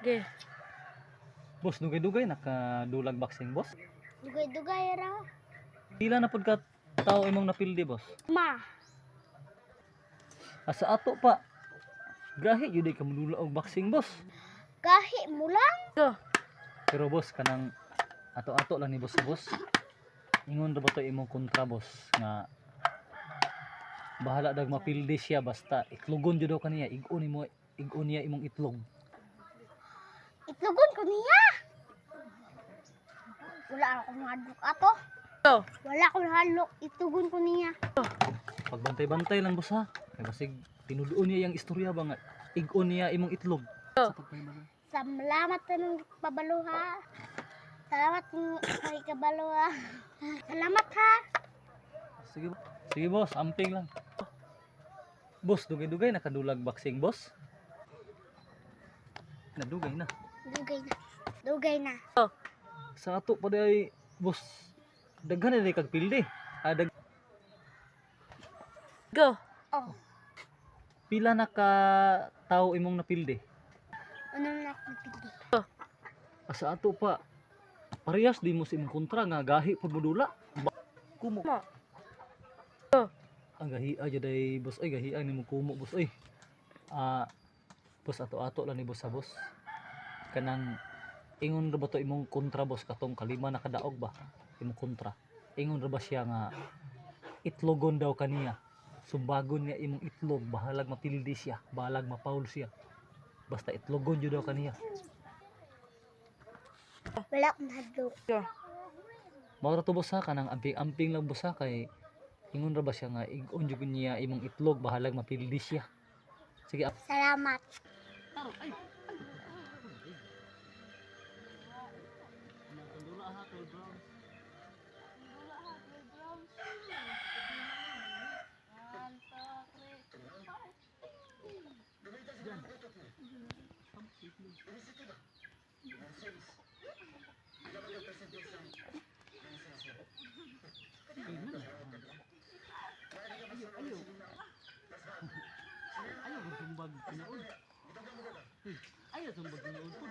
Okay. Boss, dugay-dugay nakadulag boxing, boss. Dugay-dugay ra. Pila na pud ka tao imong napildi, boss? Ma. Asa ato pa. Grahe jud ka madula og boxing, boss. Gahi mo lang. Go. Pero boss kanang ato-ato lang ni boss sa boss. Ingon ra ba to imong kontra, boss, nga bahala dag mapildi siya basta itlogon jud daw kaniya, igon niya imong itlog. Itlugon ko niya. Wala akong hadlok ato. Go. Wala akong hadlok. Itlugon ko niya. Pagbantay-bantay lang, boss, ha. Kay basig tinuduon niya yang istorya ba nga igon niya imong itlog. Go. Salamat sa nung pabalo ha. Salamat kay kabalo ha. Salamat ha. Sige, sige boss, amping lang. Boss, dugay-dugay nakadulag boxing, boss. Nadugay na. Dugay na. Dugay na. Sa ato pa day, boss, daghan na kag pildi. Go. Oh. Pila na ka tao imong napildi? Anong nakapili? Sa ato pa, parehas di mo sa imong kontra nga gahi pud mo dula. Kumo. Mo. Ang gahi aja day, boss. Ay, gahi ni mo kumo, boss. Ay. Boss, ato-ato lang ni boss sa boss. Kanang ingon ra ba to imong kontra, boss, katong kalima na kadaog ba? Imong kontra. Ingon ra ba siya nga itlogon daw kaniya. Sumbagon niya imong itlog, bahalag mapildi siya, bahalag mapaul siya. Basta itlogon jud daw kaniya. Wala akong hadlok. Go. Mao ra to, boss, ha, kanang amping-amping lang, boss, ha, kay ingon ra ba siya nga igon jud niya imong itlog, bahalag mapildi siya. Sige, Salamat. Ayaw sumbag tinood. Ayaw sumbag tinood po.